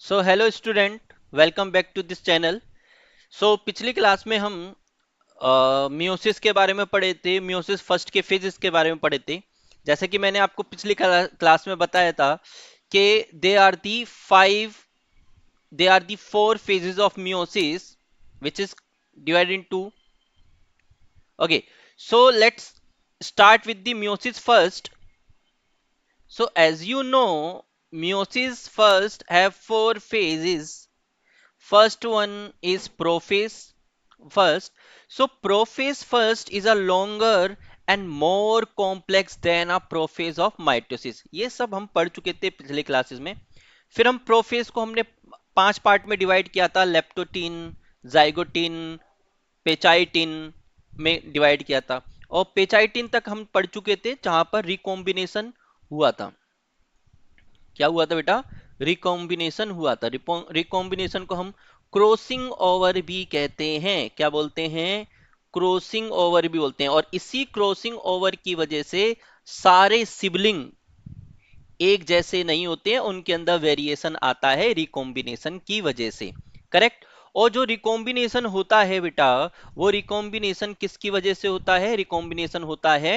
So hello student, welcome back to this channel. पिछली class में हम मियोसिस के बारे में पढ़े थे। मियोसिस फर्स्ट के फेजेस के बारे में पढ़े थे। जैसे कि मैंने आपको पिछली क्लास में बताया था कि they are the five they are the four phases of meiosis which is divided into. Okay, so let's start with the meiosis first. So as you know, meiosis first have four phases. First one is prophase first. So prophase first is a longer and more complex than a prophase of mitosis. ये सब हम पढ़ चुके थे पिछले classes में। फिर हम प्रोफेज को हमने 5 पार्ट में डिवाइड किया था। लेप्टोटीन, जाइगोटीन, पेचाइटिन में डिवाइड किया था। और पेचाइटिन तक हम पढ़ चुके थे जहां पर रिकॉम्बिनेशन हुआ था। क्या हुआ था बेटा? रिकॉम्बिनेशन हुआ था। रिकॉम्बिनेशन को हम क्रॉसिंग ओवर भी कहते हैं। क्या बोलते हैं? क्रॉसिंग ओवर भी बोलते हैं। और इसी क्रॉसिंग ओवर की वजह से सारे सिबलिंग एक जैसे नहीं होते हैं, उनके अंदर वेरिएशन आता है रिकॉम्बिनेशन की वजह से। करेक्ट। और जो रिकॉम्बिनेशन होता है बेटा, वो रिकॉम्बिनेशन किसकी वजह से होता है? रिकॉम्बिनेशन होता है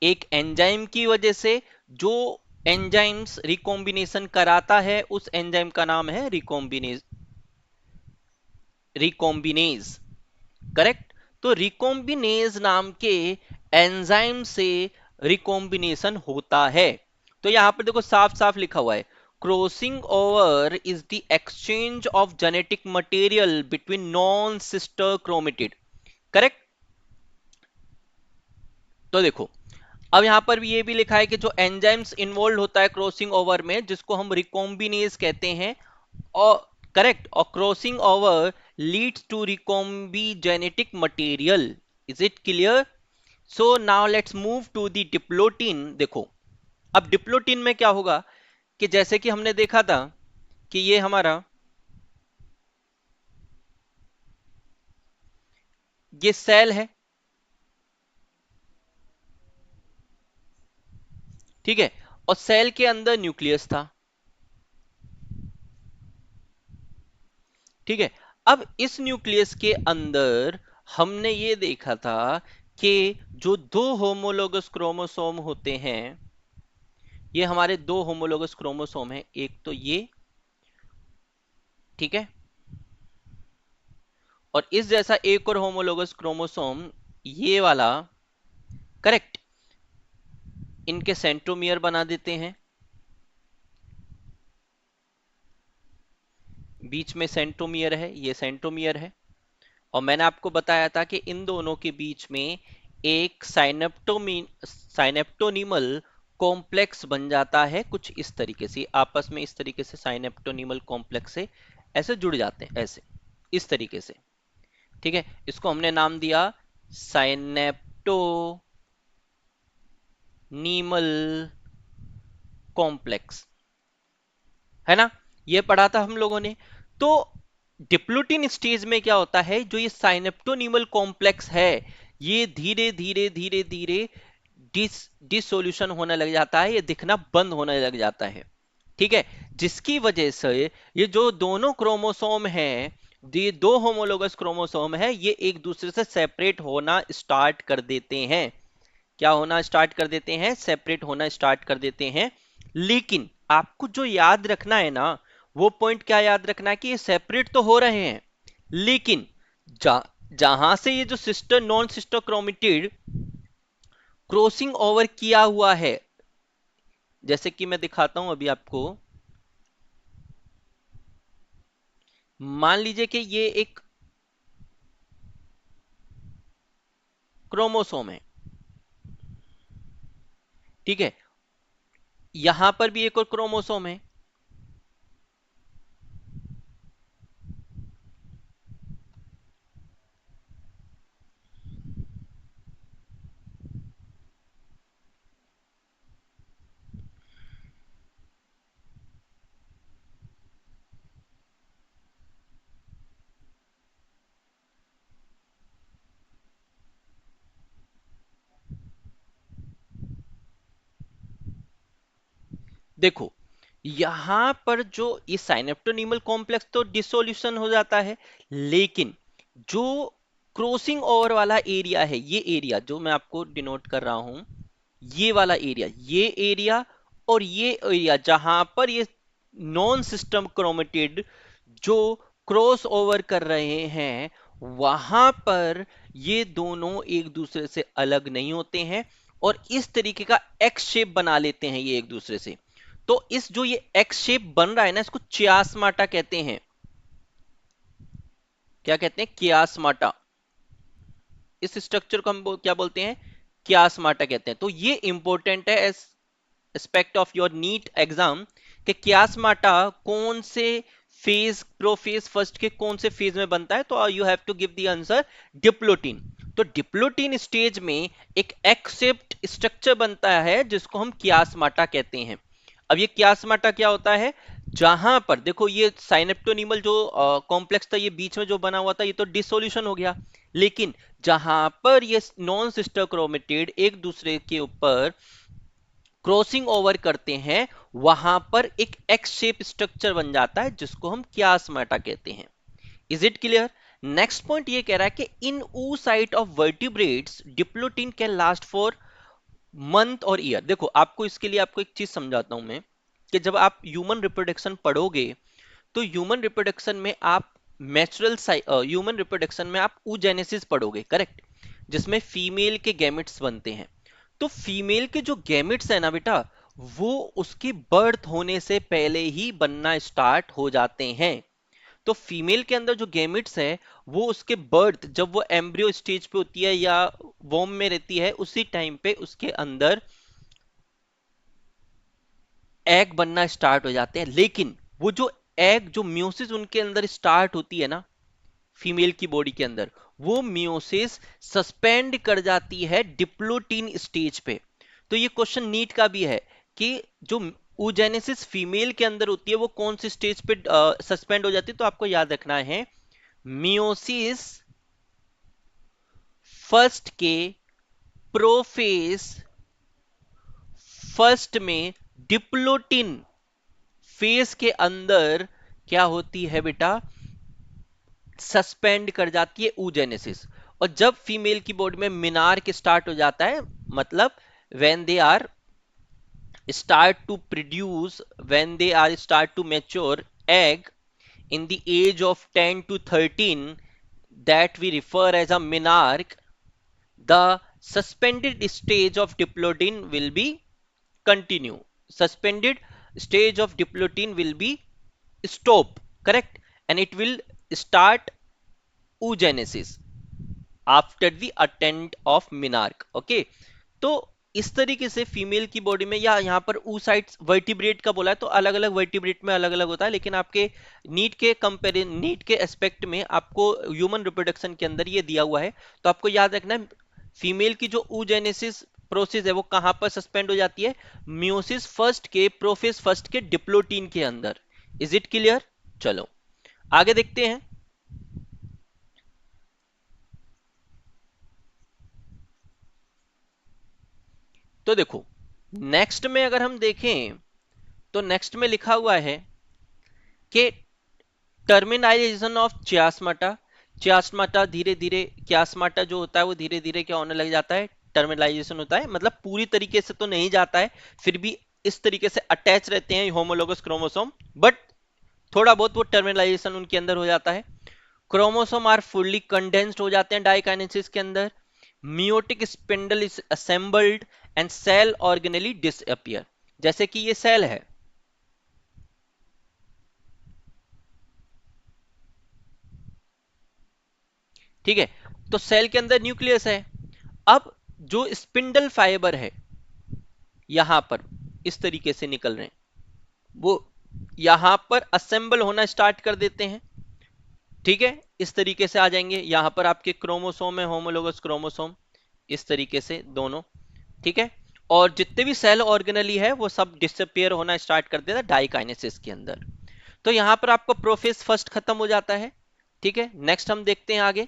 एक एंजाइम की वजह से। जो एंजाइम्स रिकॉम्बिनेशन कराता है, उस एंजाइम का नाम है रिकॉम्बिनेज। करेक्ट। तो रिकॉम्बिनेज नाम के एंजाइम से रिकॉम्बिनेशन होता है। तो यहां पर देखो साफ साफ लिखा हुआ है, crossing over is the exchange of genetic material between non sister chromatid. Correct. तो देखो, अब यहां पर भी ये भी लिखा है कि जो एंजाइम्स इन्वॉल्व होता है क्रॉसिंग ओवर में, जिसको हम रिकॉम्बिनेज कहते हैं। और करेक्ट, और crossing over leads to recombinant genetic material. Is it clear? So now let's move to the diplotene. देखो, अब डिप्लोटीन में क्या होगा कि जैसे कि हमने देखा था कि ये हमारा ये सेल है, ठीक है। और सेल के अंदर न्यूक्लियस था, ठीक है। अब इस न्यूक्लियस के अंदर हमने ये देखा था कि जो दो होमोलोगस क्रोमोसोम होते हैं, ये हमारे दो होमोलोगस क्रोमोसोम हैं। एक तो ये, ठीक है, और इस जैसा एक और होमोलोगस क्रोमोसोम, ये वाला। करेक्ट। इनके सेंट्रोमियर बना देते हैं। बीच में सेंट्रोमियर है, ये सेंट्रोमियर है। और मैंने आपको बताया था कि इन दोनों के बीच में एक साइनेप्टोनिमल कॉम्प्लेक्स बन जाता है, कुछ इस तरीके से, आपस में इस तरीके से साइनेप्टोनिमल कॉम्प्लेक्स से ऐसे जुड़ जाते हैं, ऐसे इस तरीके से। ठीक है, इसको हमने नाम दिया साइनेप्टोनिमल कॉम्प्लेक्स, है ना? ये पढ़ा था हम लोगों ने। तो डिप्लोटिन स्टेज में क्या होता है, जो ये साइनेप्टोनिमल कॉम्प्लेक्स है, ये धीरे धीरे धीरे धीरे डिसोल्यूशन होने लग जाता है, ये दिखना बंद होने लग जाता है। ठीक है, जिसकी वजह से ये जो दोनों क्रोमोसोम हैं, ये दो होमोलोगस क्रोमोसोम है, ये एक दूसरे से सेपरेट होना स्टार्ट कर देते हैं। क्या होना स्टार्ट कर देते हैं? सेपरेट होना स्टार्ट कर देते हैं। लेकिन आपको जो याद रखना है ना, वो पॉइंट क्या याद रखना है कि ये सेपरेट तो हो रहे हैं, लेकिन जहां से ये जो sister non sister chromatid crossing over किया हुआ है, जैसे कि मैं दिखाता हूं अभी आपको। मान लीजिए कि ये एक क्रोमोसोम है, ठीक है। यहां पर भी एक और क्रोमोसोम है। देखो, यहां पर जो ये साइनेप्टोनीमल कॉम्प्लेक्स तो डिसोल्यूशन हो जाता है, लेकिन जो क्रॉसिंग ओवर वाला एरिया है, ये एरिया जो मैं आपको डिनोट कर रहा हूं, ये वाला एरिया, ये एरिया और ये एरिया जहां पर ये नॉन सिस्टम क्रोमेटिड जो क्रॉस ओवर कर रहे हैं, वहां पर ये दोनों एक दूसरे से अलग नहीं होते हैं और इस तरीके का एक्स शेप बना लेते हैं ये एक दूसरे से। तो इस जो ये एक्स शेप बन रहा है ना, इसको चियास्माटा कहते हैं। क्या कहते हैं? कियास्माटा। इस स्ट्रक्चर को हम क्या बोलते हैं? कियास्माटा कहते हैं। तो ये इंपॉर्टेंट है as aspect of your NEET exam कि कियास्माटा कौन से फेज, प्रोफेज फर्स्ट के कौन से फेज में बनता है। तो you have to give the answer diplotene. तो डिप्लोटीन स्टेज में एक एक्सेप्ट स्ट्रक्चर बनता है जिसको हम कियास्माटा कहते हैं। अब ये कियास्माटा क्या होता है? जहां पर देखो ये साइनेप्टोनीमल जो कॉम्प्लेक्स था, ये बीच में जो बना हुआ था, ये तो डिसोल्यूशन हो गया, लेकिन जहां पर ये नॉन सिस्टर क्रोमेटिड एक दूसरे के ऊपर क्रॉसिंग ओवर करते हैं, वहां पर एक एक्स शेप स्ट्रक्चर बन जाता है जिसको हम कियास्माटा कहते हैं। Is it clear? Next point ये कह रहा है कि इन oocyte of vertebrates diplotene can last for month और ईयर। देखो आपको इसके लिए आपको एक चीज समझाता हूं मैं, कि जब आप ह्यूमन रिप्रोडक्शन पढ़ोगे तो ह्यूमन रिप्रोडक्शन में आप नेचुरल ह्यूमन रिप्रोडक्शन में आप oogenesis पढ़ोगे, करेक्ट? जिसमें फीमेल के गैमेट्स बनते हैं। तो फीमेल के जो गैमेट्स है ना बेटा, वो उसकी बर्थ होने से पहले ही बनना स्टार्ट हो जाते हैं। तो फीमेल के अंदर जो गैमेट्स है, वो उसके बर्थ, जब वो एम्ब्रियो स्टेज पे होती है या वोम में रहती है, उसी टाइम पे उसके अंदर एग बनना स्टार्ट हो जाते हैं। लेकिन वो जो एग, जो म्यूसिस उनके अंदर स्टार्ट होती है ना, फीमेल की बॉडी के अंदर, वो मियोसिस सस्पेंड कर जाती है डिप्लोटीन स्टेज पे। तो ये क्वेश्चन नीट का भी है कि जो oogenesis फीमेल के अंदर होती है, वो कौन सी स्टेज पे सस्पेंड हो जाती है? तो आपको याद रखना है, मियोसिस फर्स्ट के प्रोफेस फर्स्ट में डिप्लोटीन फेस के अंदर क्या होती है बेटा? सस्पेंड कर जाती है oogenesis। और जब फीमेल की बॉडी में मिनार्क स्टार्ट हो जाता है, मतलब when they are start to produce, when they are start to mature egg in the age of 10 to 13, that we refer as a menarche, the suspended stage of diplotin will be continue. Suspended stage of diplotin will be stop, correct? And it will start oogenesis after the attainment of menarche. Okay, तो इस तरीके से female की body में, या यहाँ पर oocytes vertebrate का बोला है, तो अलग अलग वर्टिब्रेट में अलग अलग होता है, लेकिन आपके नीट के कंपेरिजन, नीट के एस्पेक्ट में आपको ह्यूमन रिप्रोडक्शन के अंदर ये दिया हुआ है। तो आपको याद रखना है, फीमेल की जो oogenesis प्रोसेस है वो कहां पर सस्पेंड हो जाती है? मियोसिस फर्स्ट के प्रोफेस फर्स्ट के डिप्लोटीन के अंदर। Is it clear? चलो आगे देखते हैं। तो देखो नेक्स्ट में अगर हम देखें, तो नेक्स्ट में लिखा हुआ है कि टर्मिनाइजेशन ऑफ चियास्माटा। चियास्माटा धीरे धीरे, चियास्माटा जो होता है वो धीरे धीरे क्या होने लग जाता है? टर्मिनाइजेशन होता है, मतलब पूरी तरीके से तो नहीं जाता है, फिर भी इस तरीके से अटैच रहते हैं होमोलोगस क्रोमोसोम, बट थोड़ा बहुत वो टर्मिनाइजेशन उनके अंदर हो जाता है। क्रोमोसोम आर फुल्ली कंडेंस्ड हो जाते हैं डाइकाइनेसिस के अंदर। Meiotic spindle is assembled and cell organelle disappear. जैसे कि ये सेल है, ठीक है? तो सेल के अंदर न्यूक्लियस है। अब जो स्पिंडल फाइबर है यहां पर इस तरीके से निकल रहे हैं, वो यहां पर असेंबल होना स्टार्ट कर देते हैं, ठीक है? इस तरीके से आ जाएंगे, यहां पर आपके क्रोमोसोम है, होमोलोगस क्रोमोसोम, इस तरीके से दोनों, ठीक है? और जितने भी सेल ऑर्गेनली है वो सब डिसअपियर होना स्टार्ट कर देता है डाइकाइनेसिस के अंदर। तो यहां पर आपको प्रोफेस फर्स्ट खत्म हो जाता है, ठीक है? नेक्स्ट हम देखते हैं आगे।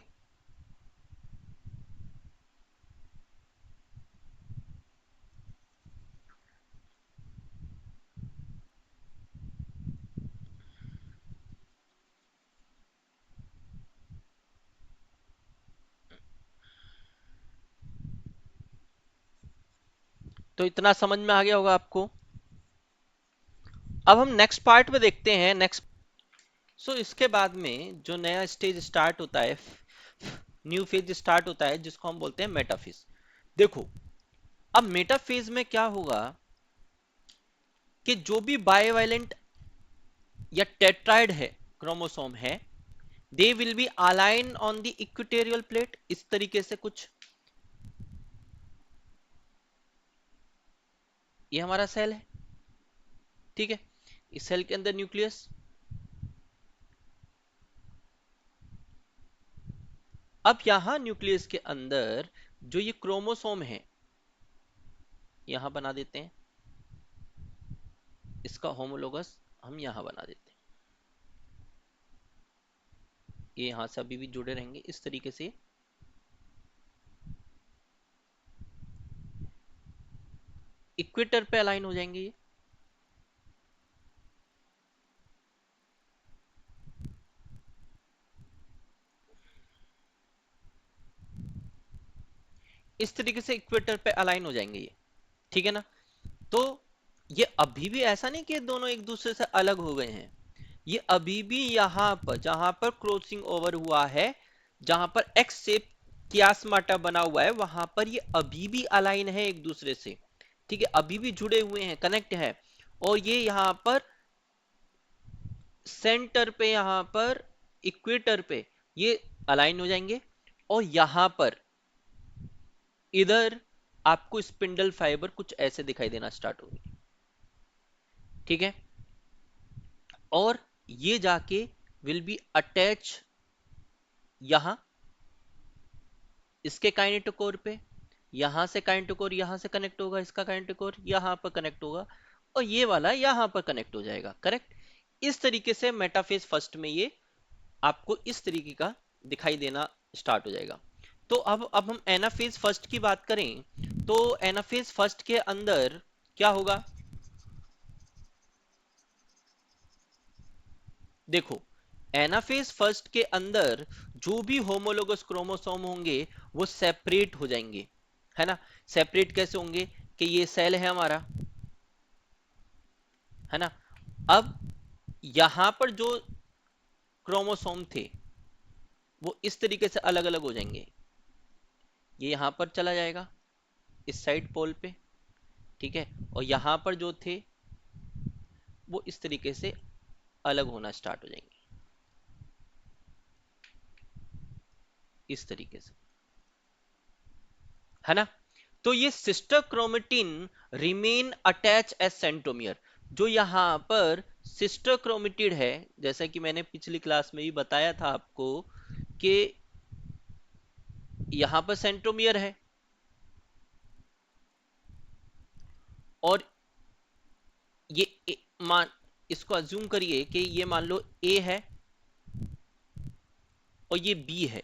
तो इतना समझ में आ गया होगा आपको। अब हम नेक्स्ट पार्ट में देखते हैं। नेक्स्ट इसके बाद में जो नया स्टेज स्टार्ट होता है, न्यू फेज स्टार्ट होता है, जिसको हम बोलते हैं मेटाफेज। देखो, अब मेटाफेज में क्या होगा कि जो भी बाइवेलेंट या टेट्राइड है, क्रोमोसोम है, they will be align on the equatorial plate, इस तरीके से कुछ। ये हमारा सेल है, ठीक है। इस सेल के अंदर न्यूक्लियस। अब यहां न्यूक्लियस के अंदर जो ये क्रोमोसोम है, यहां बना देते हैं इसका होमोलोगस, हम यहां बना देते हैं। ये यहां से अभी भी जुड़े रहेंगे इस तरीके से। इक्वेटर पे अलाइन हो जाएंगे ये। इस तरीके से इक्वेटर पे अलाइन हो जाएंगे ये, ठीक है ना। तो ये अभी भी ऐसा नहीं कि दोनों एक दूसरे से अलग हो गए हैं। ये अभी भी यहां पर जहां पर क्रॉसिंग ओवर हुआ है, जहां पर एक्स शेप कियास्माटा बना हुआ है, वहां पर ये अभी भी अलाइन है एक दूसरे से, ठीक है। अभी भी जुड़े हुए हैं, कनेक्ट है। और ये यहां पर सेंटर पे, यहां पर इक्वेटर पे ये अलाइन हो जाएंगे। और यहां पर इधर आपको स्पिंडल फाइबर कुछ ऐसे दिखाई देना स्टार्ट होगी, ठीक है। और ये जाके विल बी अटैच यहां इसके काइनेटोकोर पे। यहां से काइनेटोकोर यहां से कनेक्ट होगा, इसका काइनेटोकोर यहां पर कनेक्ट होगा, और ये वाला यहां पर कनेक्ट हो जाएगा, करेक्ट। इस तरीके से मेटाफेज फर्स्ट में ये आपको इस तरीके का दिखाई देना स्टार्ट हो जाएगा। तो अब हम एनाफेज फर्स्ट की बात करें, तो एनाफेज फर्स्ट के अंदर क्या होगा, देखो। एनाफेज फर्स्ट के अंदर जो भी होमोलोगस क्रोमोसोम होंगे वो सेपरेट हो जाएंगे, है ना। सेपरेट कैसे होंगे कि ये सेल है हमारा, है ना। अब यहां पर जो क्रोमोसोम थे वो इस तरीके से अलग अलग हो जाएंगे। ये यहां पर चला जाएगा इस साइड पोल पे, ठीक है। और यहां पर जो थे वो इस तरीके से अलग होना स्टार्ट हो जाएंगे, इस तरीके से, है ना। तो ये sister chromatin remain attach as centromere. जो यहां पर सिस्टर क्रोमेटिड है, जैसा कि मैंने पिछली क्लास में भी बताया था आपको कि यहां पर सेंट्रोमियर है, और ये मान, इसको अज्यूम करिए कि ये मान लो ए है और ये बी है।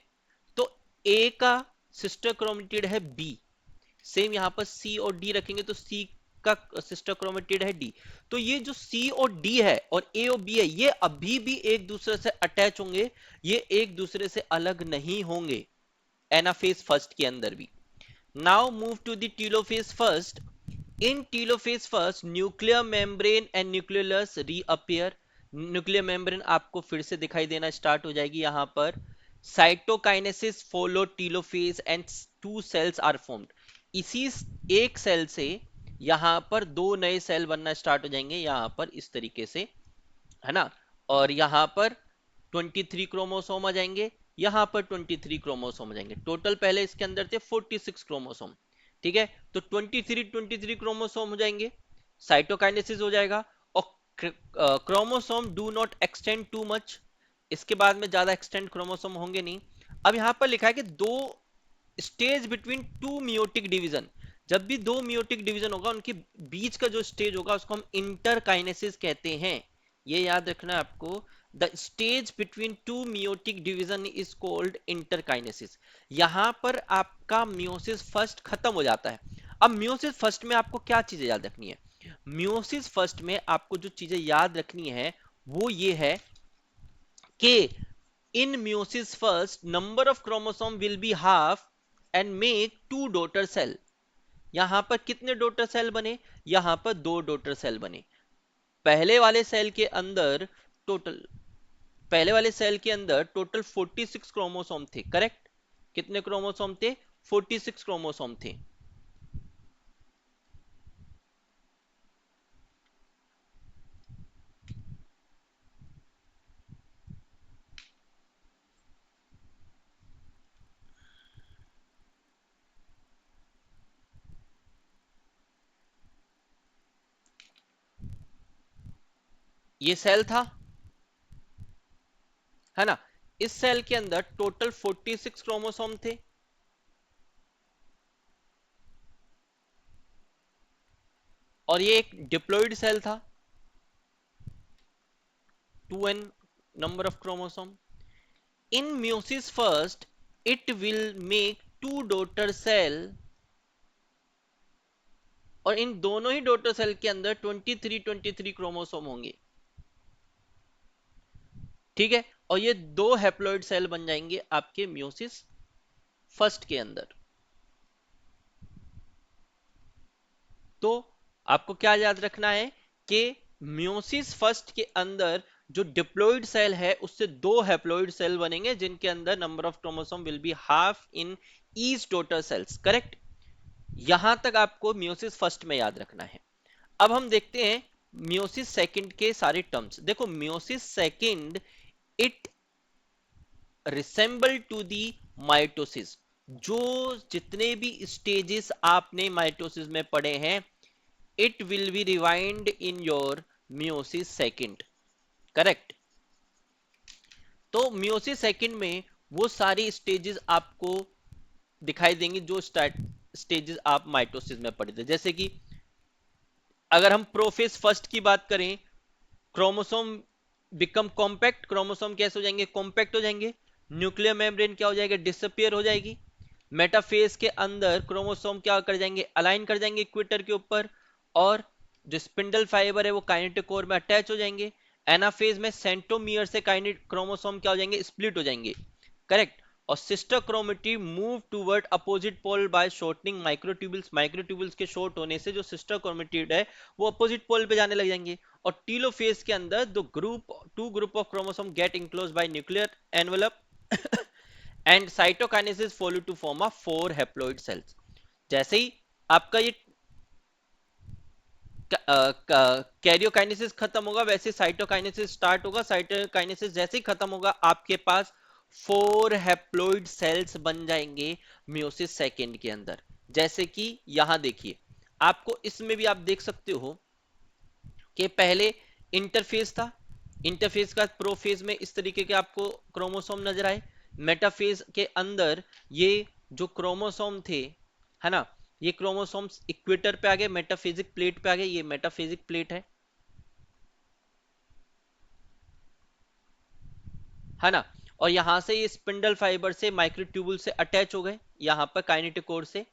तो ए का सिस्टर क्रोमेटिड है बी, सेम यहां पर सी और डी रखेंगे तो सी का सिस्टर क्रोमेटिड है डी। तो ये जो सी और डी है और ए और बी है, ये अभी भी एक दूसरे से अटैच होंगे, ये एक दूसरे से अलग नहीं होंगे एनाफेज फर्स्ट के अंदर भी। Now move to the telophase first. In telophase first nuclear membrane and nucleus reappear. Nuclear membrane आपको फिर से दिखाई देना स्टार्ट हो जाएगी यहां पर। Cytokinesis follow telophase and two cells are formed. इसी एक सेल से यहां पर दो नए सेल बनना स्टार्ट हो जाएंगे, यहां पर इस तरीके से, है ना। और यहां पर 23 क्रोमोसोम आ जाएंगे, यहां पर 23 क्रोमोसोम आ जाएंगे। टोटल पहले इसके अंदर थे 46 क्रोमोसोम, ठीक है। तो 23 क्रोमोसोम हो जाएंगे, साइटोकाइनेसिस हो जाएगा। और chromosome do not extend too much, इसके बाद में ज्यादा एक्सटेंड क्रोमोसोम होंगे नहीं। अब यहां पर लिखा है कि दो stage between two meiotic division. जब भी दो मियोटिक डिवीजन होगा, उनके बीच का जो स्टेज होगा उसको हम इंटरकाइनेसिस कहते हैं। ये याद रखना है आपको। The stage between two meiotic division is called interkinesis. यहां पर आपका मियोसिस फर्स्ट खत्म हो जाता है। अब मियोसिस फर्स्ट में आपको क्या चीजें याद रखनी है, मियोसिस फर्स्ट में आपको जो चीजें याद रखनी है वो ये है कि in meiosis first number of chromosome will be half and make two daughter cell। यहां पर कितने डॉटर सेल बने? यहां पर 2 डॉटर सेल बने। पहले वाले सेल के अंदर टोटल पहले वाले सेल के अंदर टोटल 46 क्रोमोसोम थे, करेक्ट? कितने क्रोमोसोम थे? 46 क्रोमोसोम थे। ये सेल था, है ना? इस सेल के अंदर टोटल 46 क्रोमोसोम थे, और ये एक डिप्लॉइड सेल था, 2n number of chromosome. In meiosis first, it will make 2 daughter cell, और इन दोनों ही डॉटर सेल के अंदर 23 क्रोमोसोम होंगे, ठीक है? और ये 2 हैप्लॉइड सेल बन जाएंगे आपके मियोसिस फर्स्ट के अंदर। तो आपको क्या याद रखना है कि मियोसिस फर्स्ट के अंदर जो डिप्लॉइड सेल है उससे 2 हैप्लॉइड सेल बनेंगे, जिनके अंदर number of chromosome will be half in each daughter cells, correct? यहां तक आपको मियोसिस फर्स्ट में याद रखना है। अब हम देखते हैं मियोसिस सेकंड के सारे टर्म्स। देखो, meiosis second it resemble to the mitosis. जो जितने भी स्टेजेस आपने माइटोसिस में पढ़े हैं, it will be rewind in your meiosis second, correct? तो मियोसिस सेकंड में वो सारी स्टेजेस आपको दिखाई देंगी जो स्टेजेस आप माइटोसिस में पढ़े थे। जैसे कि अगर हम प्रोफेज फर्स्ट की बात करें, क्रोमोसोम बिकम कॉम्पैक्ट, क्रोमोसोम कैसे हो जाएंगे? कॉम्पैक्ट हो जाएंगे। न्यूक्लियर मेम्ब्रेन क्या हो जाएगा? डिसअपियर हो जाएगी। मेटाफेज के अंदर क्रोमोसोम क्या कर जाएंगे? अलाइन कर जाएंगे इक्वेटर के ऊपर, और जो स्पिंडल फाइबर है वो काइनेटिक कोर में अटैच हो जाएंगे। एनाफेज में सेंट्रोमियर से काइनेट क्रोमोसोम क्या हो जाएंगे? स्प्लिट हो जाएंगे, करेक्ट? और sister chromatid move toward opposite pole by shortening microtubules. Microtubules के शॉर्ट होने से जो सिस्टर क्रोमेटिड है वो अपोजिट पोल पे जाने लग जाएंगे। और टीलोफेज के अंदर दो group two group of chromosome get enclosed by nuclear envelope and cytokinesis follow to form a 4 haploid cells. जैसे ही आपका ये कैरियोकाइनेसिस खत्म होगा, वैसे साइटोकाइनेसिस स्टार्ट होगा। साइटोकाइनेसिस जैसे ही खत्म होगा, आपके पास 4 हैप्लॉइड सेल्स बन जाएंगे मियोसिस सेकेंड के अंदर। जैसे कि यहां देखिए, आपको इसमें भी आप देख सकते हो कि पहले इंटरफेस था, इंटरफेस का प्रोफेज में इस तरीके के आपको क्रोमोसोम नजर आए। मेटाफेज के अंदर ये जो क्रोमोसोम थे, है ना, ये क्रोमोसोम्स इक्वेटर पे आ गए, मेटाफेजिक प्लेट पे आ गए। ये मेटाफेजिक प्लेट है ना? और यहां से ये स्पिंडल फाइबर से माइक्रोट्यूबुल से अटैच हो गए यहां पर काइनेटिक कोर से।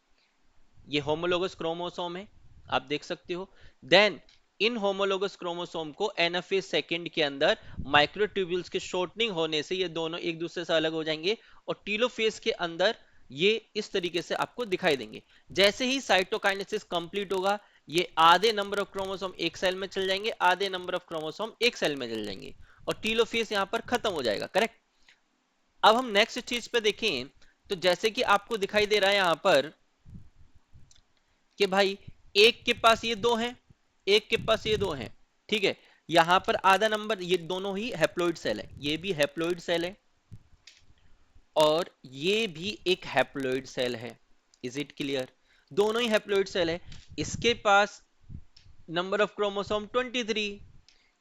ये होमोलोगस क्रोमोसोम है, आप देख सकते हो। देन इन होमोलोगस क्रोमोसोम को एनाफेज सेकंड के अंदर माइक्रोट्यूब्यूल्स के शॉर्टनिंग होने से ये दोनों एक दूसरे से अलग हो जाएंगे, और टीलोफेज के अंदर ये इस तरीके से आपको दिखाई देंगे। जैसे ही साइटोकाइनेसिस कंप्लीट होगा, ये आधे नंबर ऑफ क्रोमोसोम एक सेल में चल जाएंगे, आधे नंबर ऑफ क्रोमोसोम एक सेल में चल जाएंगे, और टीलोफेज यहां पर खत्म हो जाएगा, करेक्ट? अब हम नेक्स्ट चीज पे देखें, तो जैसे कि आपको दिखाई दे रहा है यहां पर कि भाई एक के पास ये दो हैं, एक के पास ये दो हैं, ठीक है? यहां पर आधा नंबर, ये दोनों ही हैप्लॉइड सेल है, ये भी हैप्लॉइड सेल है और ये भी एक हैप्लॉइड सेल है। Is it clear? दोनों ही हैप्लॉइड सेल है। इसके पास नंबर ऑफ क्रोमोसोम 23,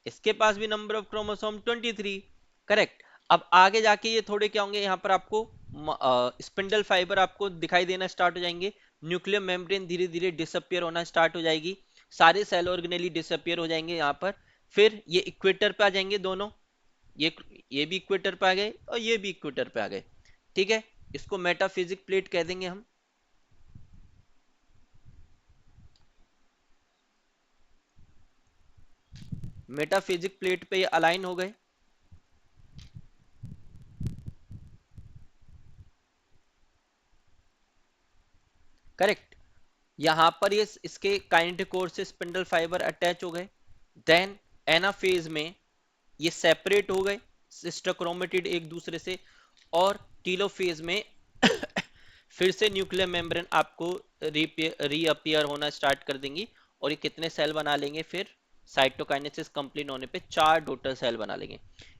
इसके पास भी नंबर ऑफ क्रोमोसोम 23, करेक्ट? अब आगे जाके ये थोड़े क्या होंगे, यहां पर आपको स्पिंडल फाइबर आपको दिखाई देना स्टार्ट हो जाएंगे। न्यूक्लियर मेम्ब्रेन धीरे धीरे डिसअपियर होना स्टार्ट हो जाएगी, सारे सेल ऑर्गेनेली डिसअपियर हो जाएंगे यहां पर। फिर ये इक्वेटर पे आ जाएंगे दोनों, ये ये भी इक्वेटर पे आ गए और ये भी इक्वेटर पे आ गए, ठीक है? इसको मेटाफिजिक प्लेट कह देंगे हम। मेटाफिजिक प्लेट पे ये अलाइन हो गए, करेक्ट? यहां पर ये इसके काइनेटिक कोर से स्पिंडल फाइबर अटैच हो गए। देन एनाफेज में ये सेपरेट हो गए सिस्टर क्रोमेटिड एक दूसरे से, और टीलोफेज में फिर से न्यूक्लियर मेम्ब्रेन आपको रीअपियर होना स्टार्ट कर देंगी, और ये कितने सेल बना लेंगे फिर साइटोकाइनेसिस कंप्लीट होने पे? 4 डॉटर सेल बना लेंगे।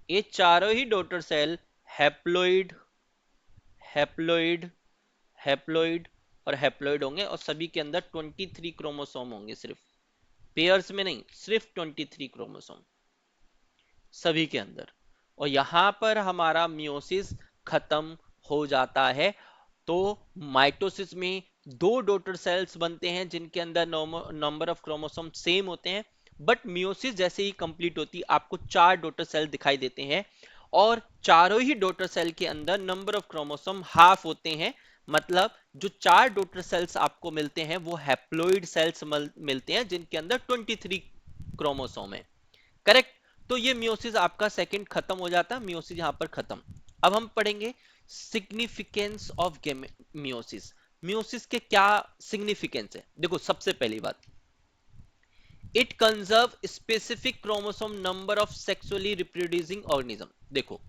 ये चारों ही daughter cell haploid haploid haploid और हैप्लोइड होंगे, और सभी के अंदर 23 क्रोमोसोम होंगे, सिर्फ पेयर्स में नहीं, सिर्फ 23 क्रोमोसोम सभी के अंदर। और यहां पर हमारा मियोसिस खत्म हो जाता है। तो माइटोसिस में 2 डॉटर सेल्स बनते हैं जिनके अंदर नंबर ऑफ क्रोमोसोम सेम होते हैं, बट मियोसिस जैसे ही कंप्लीट होती है आपको 4 डॉटर सेल दिखाई देते हैं, और चारों ही डॉटर सेल के अंदर नंबर ऑफ क्रोमोसोम हाफ होते हैं। मतलब जो 4 डॉटर सेल्स आपको मिलते हैं वो हैप्लोइड सेल्स मिलते हैं जिनके अंदर 23 क्रोमोसोम है। करेक्ट। तो ये मियोसिस आपका सेकंड खत्म हो जाता है, मियोसिस यहां पर खत्म। अब हम पढ़ेंगे सिग्निफिकेंस ऑफ मियोसिस। मियोसिस के क्या सिग्निफिकेंस है? देखो, सबसे पहली बात, it conserve specific chromosome number of sexually reproducing organism. देखो,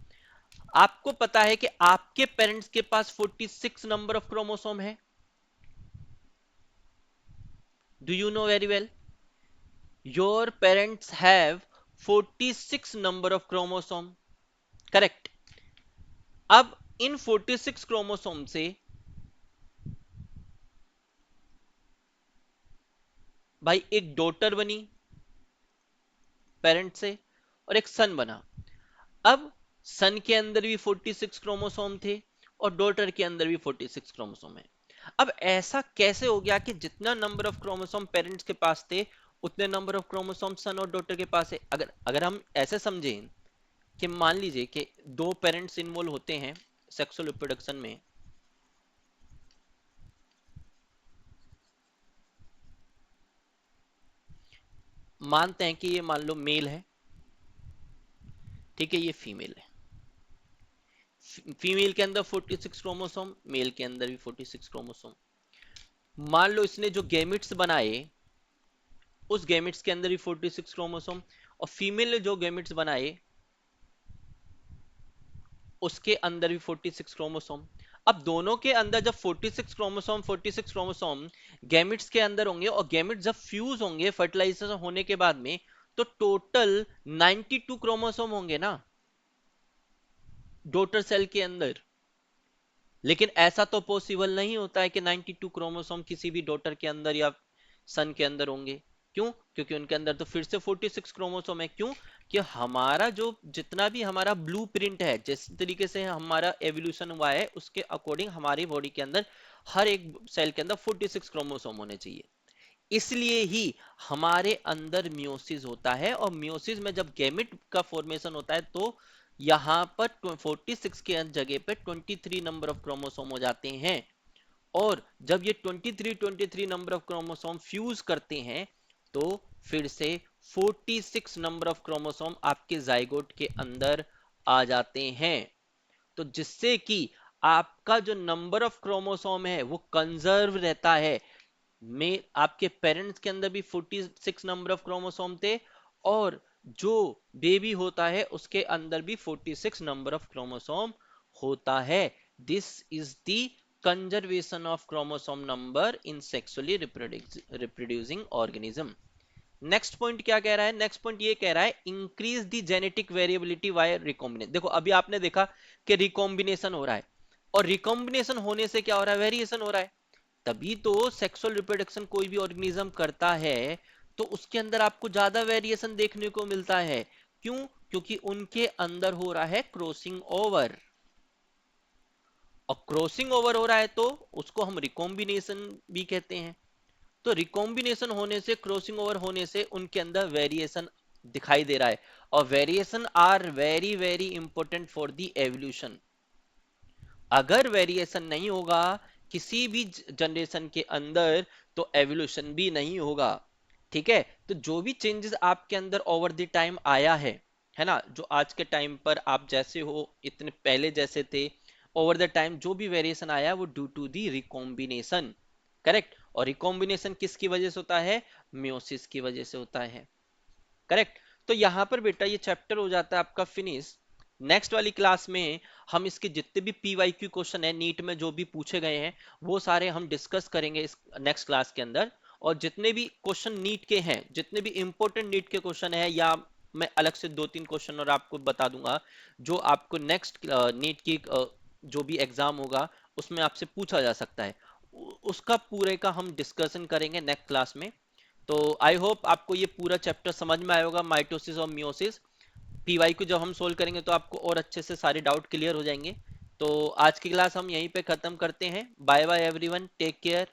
आपको पता है कि आपके पेरेंट्स के पास 46 नंबर ऑफ क्रोमोसोम है। Do you know very well? Your parents have 46 number of chromosome, correct. अब इन 46 क्रोमोसोम से भाई एक डॉटर बनी पेरेंट से, और एक सन बना। अब सन के अंदर भी 46 क्रोमोसोम थे, और डॉटर के अंदर भी 46 क्रोमोसोम है। अब ऐसा कैसे हो गया कि जितना नंबर ऑफ क्रोमोसोम पेरेंट्स के पास थे उतने नंबर ऑफ क्रोमोसोम सन और डॉटर के पास है? अगर अगर हम ऐसे समझें कि मान लीजिए कि 2 पेरेंट्स इन्वॉल्व होते हैं सेक्सुअल रिप्रोडक्शन में, मानते हैं कि ये मान लो मेल है, ठीक है, ये फीमेल है। फीमेल के अंदर 46 क्रोमोसोम, मेल के अंदर भी 46 क्रोमोसोम। मान लो इसने जो गैमेट्स बनाए उस गैमेट्स के अंदर भी 46 क्रोमोसोम, और फीमेल ने जो गैमेट्स बनाए उसके अंदर भी 46 क्रोमोसोम। अब दोनों के अंदर जब 46 क्रोमोसोम गैमेट्स के अंदर होंगे, और गैमेट्स जब फ्यूज होंगे फर्टिलाइजेशन होने के बाद में, तो टोटल 92 क्रोमोसोम होंगे ना डॉटर सेल के अंदर। लेकिन ऐसा तो पॉसिबल नहीं होता है कि 92 क्रोमोसोम किसी भी डॉटर के अंदर या सन के अंदर होंगे। क्यों? क्योंकि उनके अंदर तो फिर से 46 क्रोमोसोम है। क्यों? कि हमारा जो जितना भी हमारा ब्लूप्रिंट है, जिस तरीके से हमारा एवोल्यूशन हुआ है उसके अकॉर्डिंग हमारी बॉडी के अंदर हर एक सेल के अंदर 46 क्रोमोसोम होने चाहिए। इसलिए ही हमारे अंदर मियोसिस होता है, और मियोसिस में जब गैमेट का फॉर्मेशन होता है तो यहां पर 46 के जगह पे 23 नंबर ऑफ क्रोमोसोम हो जाते हैं। और जब ये 23 नंबर ऑफ क्रोमोसोम फ्यूज करते हैं तो फिर से 46 नंबर ऑफ क्रोमोसोम आपके जाइगोट के अंदर आ जाते हैं। तो जिससे कि आपका जो नंबर ऑफ क्रोमोसोम है वो कंजर्व रहता है। में आपके पेरेंट्स के अंदर भी 46 नंबर ऑफ क्रोमोसोम थे, और जो बेबी होता है उसके अंदर भी 46 नंबर ऑफ क्रोमोसोम होता है। This is the conservation of chromosome number in sexually reproducing organism. Next point क्या कह रहा है? नेक्स्ट पॉइंट ये कह रहा है increase the genetic variability by recombination. देखो, अभी आपने देखा कि रिकॉम्बिनेशन हो रहा है, और रिकॉम्बिनेशन होने से क्या हो रहा है? वेरिएशन हो रहा है। तभी तो सेक्सुअल रिप्रोडक्शन कोई भी ऑर्गेनिज्म करता है तो उसके अंदर आपको ज्यादा वेरिएशन देखने को मिलता है। क्यों? क्योंकि उनके अंदर हो रहा है क्रॉसिंग ओवर, और क्रॉसिंग ओवर हो रहा है तो उसको हम रिकॉम्बिनेशन भी कहते हैं। तो रिकॉम्बिनेशन होने से, क्रॉसिंग ओवर होने से उनके अंदर वेरिएशन दिखाई दे रहा है, और variation are very very important for the evolution. अगर वेरिएशन नहीं होगा किसी भी जनरेशन के अंदर तो एवोल्यूशन भी नहीं होगा। ठीक है? तो जो भी चेंजेस आपके अंदर ओवर द टाइम आया है ना, जो आज के टाइम पर आप जैसे हो इतने पहले जैसे थे, ओवर द टाइम जो भी वेरिएशन आया वो due to the recombination. Correct? और रिकॉम्बिनेशन किसकी वजह से होता है? मियोसिस की वजह से होता है। करेक्ट। तो यहां पर बेटा ये चैप्टर हो जाता है आपका फिनिश। नेक्स्ट वाली क्लास में हम इसके जितने भी पीवाईक्यू क्वेश्चन है नीट में जो भी पूछे गए हैं वो सारे हम डिस्कस करेंगे इस नेक्स्ट क्लास के अंदर। और जितने भी क्वेश्चन नीट के हैं, जितने भी इंपॉर्टेंट नीट के क्वेश्चन है, या मैं अलग से 2-3 क्वेश्चन और आपको बता दूंगा जो आपको नेक्स्ट नीट की जो भी एग्जाम होगा उसमें आपसे पूछा जा सकता है, उसका पूरे का हम डिस्कशन करेंगे नेक्स्ट क्लास में। तो आई होप आपको ये पूरा चैप्टर समझ में आया होगा, माइटोसिस और मियोसिस। पीवाई को जब हम सोल्व करेंगे तो आपको और अच्छे से सारे डाउट क्लियर हो जाएंगे। तो आज की क्लास हम यहीं पे खत्म करते हैं। Bye bye everyone, take care.